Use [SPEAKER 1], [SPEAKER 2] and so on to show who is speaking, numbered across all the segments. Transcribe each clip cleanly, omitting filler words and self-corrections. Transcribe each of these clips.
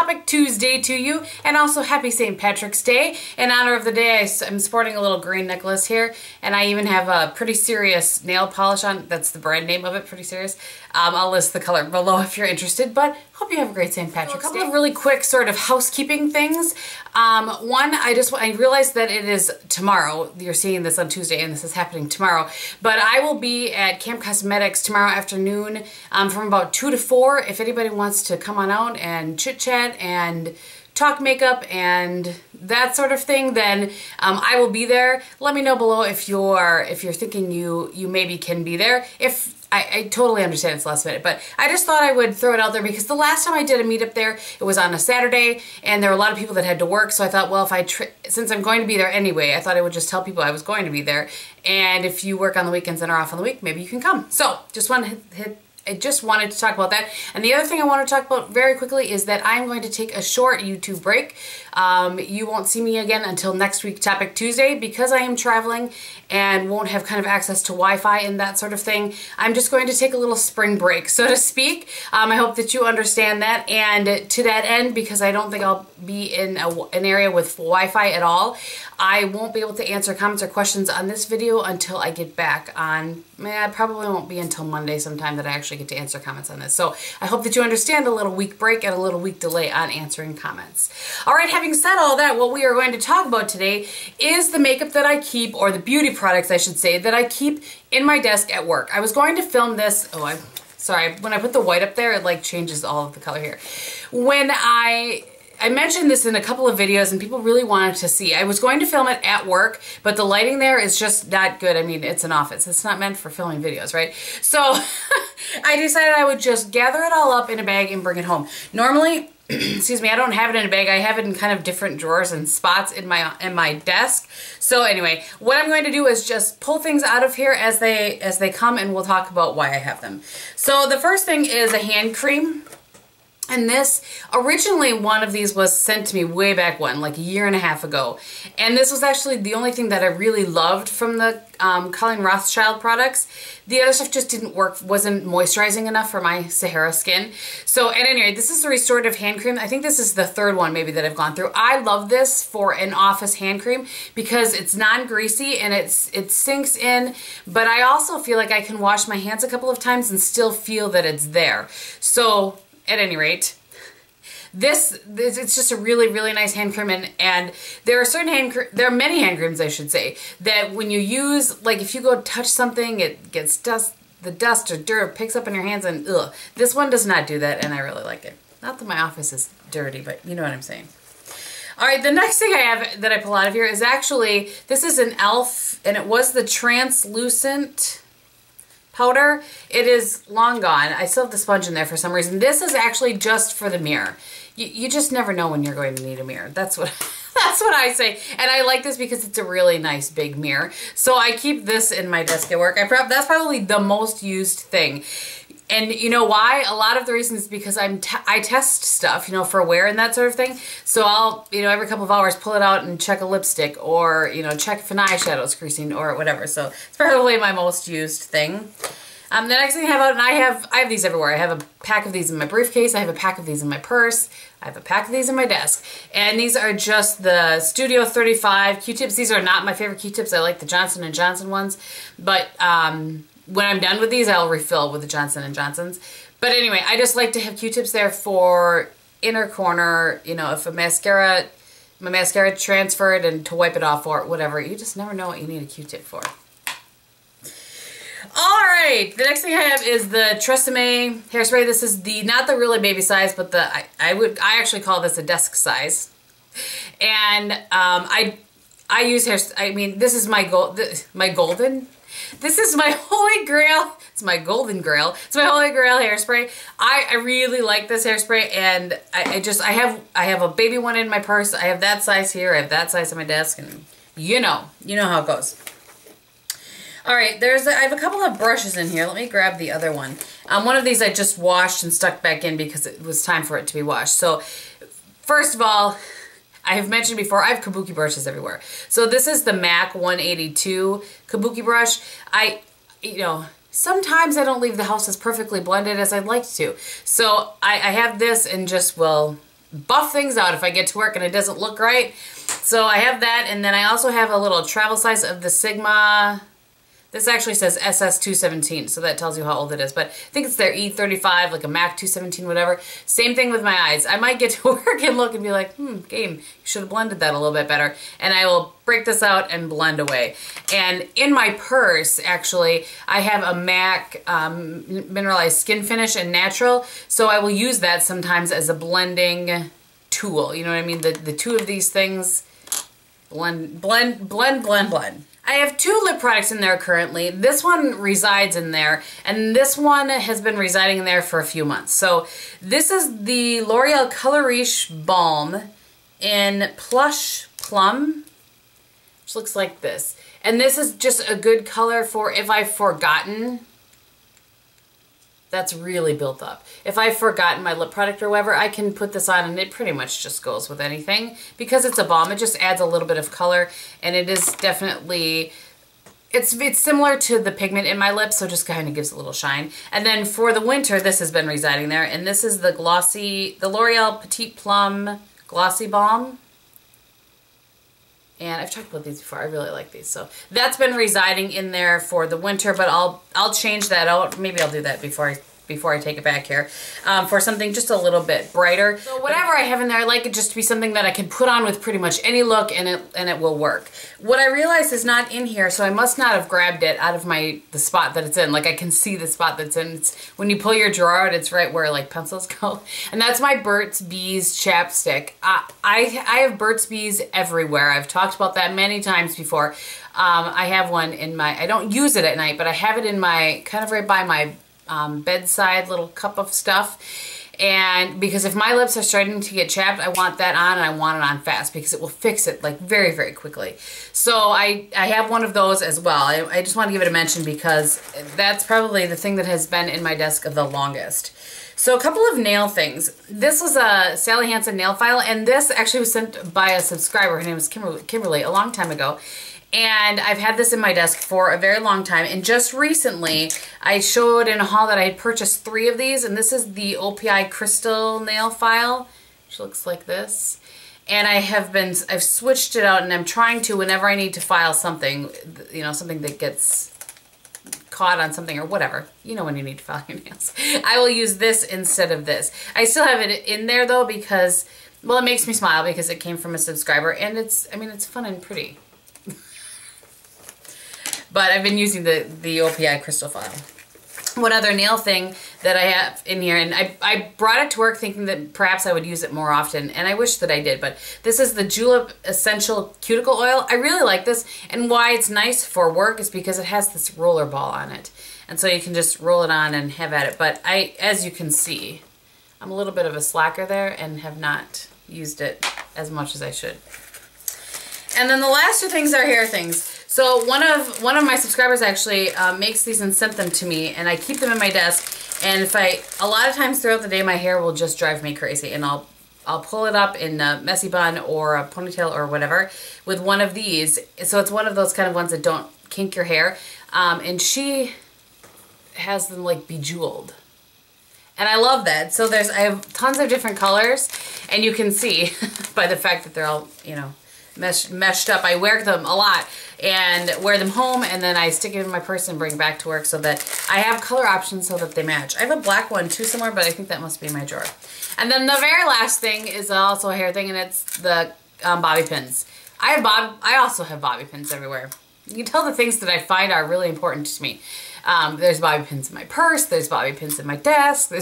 [SPEAKER 1] Topic Tuesday to you, and also happy St. Patrick's Day. In honor of the day, I'm sporting a little green necklace here, and I even have a Pretty Serious nail polish on. That's the brand name of it, Pretty Serious. I'll list the color below if you're interested, but hope you have a great St. Patrick's Day. A couple of really quick sort of housekeeping things. One, I realized that it is tomorrow. You're seeing this on Tuesday, and this is happening tomorrow, but I will be at Camp Cosmetics tomorrow afternoon from about 2 to 4. If anybody wants to come on out and chit-chat and talk makeup and that sort of thing, then I will be there. Let me know below if you're thinking you maybe can be there. If I totally understand it's last minute, but I just thought I would throw it out there because the last time I did a meetup there, it was on a Saturday, and there were a lot of people that had to work, so I thought, well, since I'm going to be there anyway, I thought I would just tell people I was going to be there, and if you work on the weekends and are off on the week, maybe you can come. So, I just wanted to talk about that. And the other thing I want to talk about very quickly is that I'm going to take a short YouTube break. You won't see me again until next week, Topic Tuesday, because I am traveling and won't have kind of access to Wi-Fi and that sort of thing. I'm just going to take a little spring break, so to speak. I hope that you understand that. And to that end, because I don't think I'll be in an area with Wi-Fi at all, I won't be able to answer comments or questions on this video until I get back on, probably won't be until Monday sometime that I actually get to answer comments on this. So I hope that you understand a little week break and a little week delay on answering comments. All right, having said all that, what we are going to talk about today is the makeup that I keep, or the beauty products I should say, that I keep in my desk at work. I was going to film this, sorry, when I put the white up there, it like changes all of the color here. When I mentioned this in a couple of videos and people really wanted to see. I was going to film it at work, but the lighting there is just not good. I mean, it's an office. It's not meant for filming videos, right? So I decided I would just gather it all up in a bag and bring it home. Normally, excuse me, I don't have it in a bag. I have it in kind of different drawers and spots in my desk. So anyway, what I'm going to do is just pull things out of here as they come, and we'll talk about why I have them. So the first thing is a hand cream. And this, originally one of these was sent to me way back when, like a year and a half ago. And this was actually the only thing that I really loved from the Colleen Rothschild products. The other stuff just didn't work, wasn't moisturizing enough for my Sahara skin. So at any rate, this is the restorative hand cream. I think this is the third one maybe that I've gone through. I love this for an office hand cream because it's non-greasy and it sinks in, but I also feel like I can wash my hands a couple of times and still feel that it's there. So at any rate, it's just a really, really nice hand cream, and there are there are many hand creams, I should say, that when you use, like if you go touch something, it gets the dust or dirt picks up in your hands, and ugh. This one does not do that, and I really like it. Not that my office is dirty, but you know what I'm saying. All right, the next thing I have that I pull out of here is actually, this is an e.l.f., and it was the translucent powder. It is long gone. I still have the sponge in there for some reason. This is actually just for the mirror. You just never know when you're going to need a mirror. That's what I say. And I like this because it's a really nice big mirror. So I keep this in my desk at work. That's probably the most used thing. And you know why? A lot of the reason is because I test stuff, you know, for wear and that sort of thing. So I'll, you know, every couple of hours pull it out and check a lipstick, or, you know, check if an eyeshadow is creasing or whatever. So it's probably my most used thing. The next thing I have out, and I have these everywhere. I have a pack of these in my briefcase. I have a pack of these in my purse. I have a pack of these in my desk. And these are just the Studio 35 Q-tips. These are not my favorite Q-tips. I like the Johnson & Johnson ones. But when I'm done with these, I'll refill with the Johnson & Johnsons. But anyway, I just like to have Q-tips there for inner corner, you know, if my mascara transferred, and to wipe it off or whatever. You just never know what you need a Q-tip for. Alright, the next thing I have is the Tresemme hairspray. This is not the really baby size, but I actually call this a desk size. And I use this is my golden. This is my holy grail. It's my golden grail. It's my holy grail hairspray. I really like this hairspray, and I have a baby one in my purse. I have that size here. I have that size on my desk, and you know how it goes. All right, I have a couple of brushes in here. Let me grab the other one. One of these I just washed and stuck back in because it was time for it to be washed. So first of all, I have mentioned before, I have kabuki brushes everywhere. So this is the MAC 182 kabuki brush. You know, sometimes I don't leave the house as perfectly blended as I'd like to. So I have this and just will buff things out if I get to work and it doesn't look right. So I have that, and then I also have a little travel size of the Sigma. This actually says SS217, so that tells you how old it is. But I think it's their E35, like a MAC 217, whatever. Same thing with my eyes. I might get to work and look and be like, Gehm, you should have blended that a little bit better. And I will break this out and blend away. And in my purse, actually, I have a MAC Mineralized Skin Finish and Natural. So I will use that sometimes as a blending tool. You know what I mean? The two of these things, blend, blend, blend, blend, blend. I have 2 lip products in there currently. This one resides in there, and this one has been residing in there for a few months. So this is the L'Oreal Color Riche Balm in Plush Plum, which looks like this. And this is just a good color for if I've forgotten. That's really built up. If I've forgotten my lip product or whatever, I can put this on and it pretty much just goes with anything. Because it's a balm, it just adds a little bit of color, and it is definitely, it's similar to the pigment in my lips, so it just kind of gives a little shine. And then for the winter, this has been residing there, and this is the L'Oreal Petite Plum Glossy Balm. And I've talked about these before. I really like these. So that's been residing in there for the winter, but I'll change that out. Maybe I'll do that before I take it back here for something just a little bit brighter. So whatever I have in there, I like it just to be something that I can put on with pretty much any look, and it will work. What I realized is not in here, so I must not have grabbed it out of the spot that it's in. Like I can see the spot that's in. It's, when you pull your drawer out, it's right where like pencils go. And that's my Burt's Bees chapstick. I have Burt's Bees everywhere. I've talked about that many times before. I have one in my, I don't use it at night, but I have it in my, kind of right by my bedside little cup of stuff. And because if my lips are starting to get chapped, I want that on, and I want it on fast because it will fix it like very, very quickly. So I have one of those as well. I just want to give it a mention because that's probably the thing that has been in my desk the longest. So a couple of nail things. This was a Sally Hansen nail file, and this actually was sent by a subscriber. Her name was Kimberly a long time ago. And I've had this in my desk for a very long time. And just recently, I showed in a haul that I had purchased 3 of these. And this is the OPI Crystal Nail File, which looks like this. And I've switched it out, and I'm trying to, whenever I need to file something, you know, something that gets caught on something or whatever. You know when you need to file your nails. I will use this instead of this. I still have it in there though because, well, it makes me smile because it came from a subscriber. And it's, I mean, it's fun and pretty. But I've been using the OPI Crystal File. One other nail thing that I have in here, and I brought it to work thinking that perhaps I would use it more often, and I wish that I did, but this is the Julep Essential Cuticle Oil. I really like this, and why it's nice for work is because it has this roller ball on it. And so you can just roll it on and have at it. But as you can see, I'm a little bit of a slacker there and have not used it as much as I should. And then the last 2 things are hair things. So one of my subscribers actually makes these and sent them to me, and I keep them in my desk. And a lot of times throughout the day, my hair will just drive me crazy, and I'll pull it up in a messy bun or a ponytail or whatever with one of these. So it's one of those kind of ones that don't kink your hair, and she has them like bejeweled. And I love that. So I have tons of different colors, and you can see by the fact that they're all, you know, meshed up. I wear them a lot and wear them home, and then I stick it in my purse and bring it back to work so that I have color options so that they match. I have a black one too somewhere, but I think that must be in my drawer. And then the very last thing is also a hair thing, and it's the bobby pins. I also have bobby pins everywhere. You can tell the things that I find are really important to me. There's bobby pins in my purse, there's bobby pins in my desk,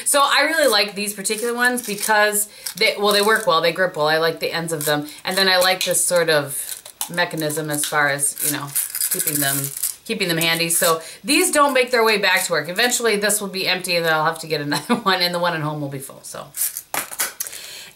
[SPEAKER 1] so I really like these particular ones because they work well, they grip well, I like the ends of them, and then I like this sort of mechanism as far as, you know, keeping them handy. So these don't make their way back to work. Eventually this will be empty and then I'll have to get another one, and the one at home will be full. So,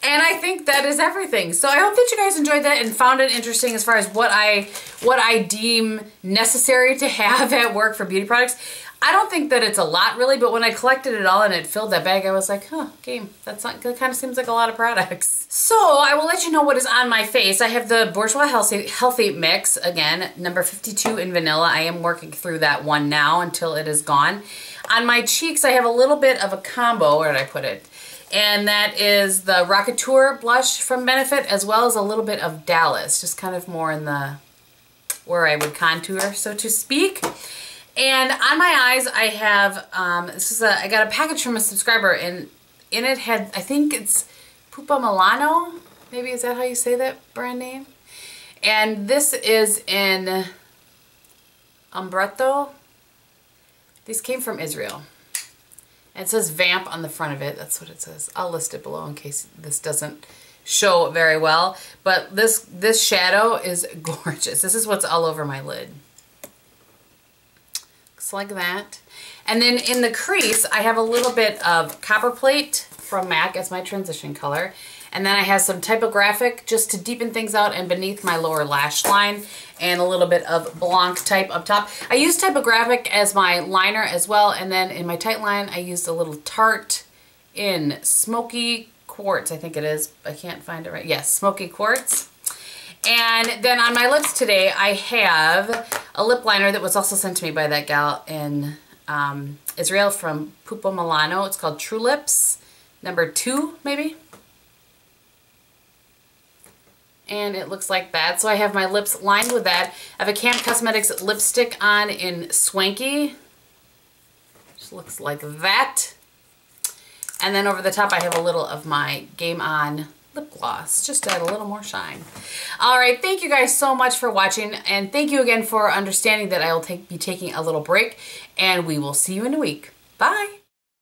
[SPEAKER 1] and I think that is everything. So I hope that you guys enjoyed that and found it interesting as far as what I deem necessary to have at work for beauty products. I don't think that it's a lot really, but when I collected it all and it filled that bag, I was like, huh, Gehm, that kind of seems like a lot of products. So I will let you know what is on my face. I have the Bourjois Healthy Mix, again, number 52 in vanilla. I am working through that one now until it is gone. On my cheeks, I have a little bit of a combo. Where did I put it? And that is the Rocketeur blush from Benefit, as well as a little bit of Dallas, just kind of more in the, where I would contour, so to speak. And on my eyes, I have, I got a package from a subscriber, and in it had, I think it's Pupa Milano, maybe, is that how you say that brand name? And this is in Ombretto. These came from Israel. And it says Vamp on the front of it. That's what it says. I'll list it below in case this doesn't show very well. But this shadow is gorgeous. This is what's all over my lid. Looks like that. And then in the crease, I have a little bit of Copperplate from MAC as my transition color. And then I have some Typographic just to deepen things out and beneath my lower lash line. And a little bit of Blanc type up top. I use Typographic as my liner as well. And then in my tight line, I used a little Tarte in Smoky Quartz, I think it is. I can't find it right. Yes, Smoky Quartz. And then on my lips today, I have a lip liner that was also sent to me by that gal in Israel from Pupa Milano. It's called True Lips, number 2, maybe. And it looks like that. So I have my lips lined with that. I have a Camp Cosmetics lipstick on in Swanky. Just looks like that. And then over the top I have a little of my Game On lip gloss, just to add a little more shine. Alright, thank you guys so much for watching, and thank you again for understanding that I will be taking a little break, and we will see you in a week. Bye!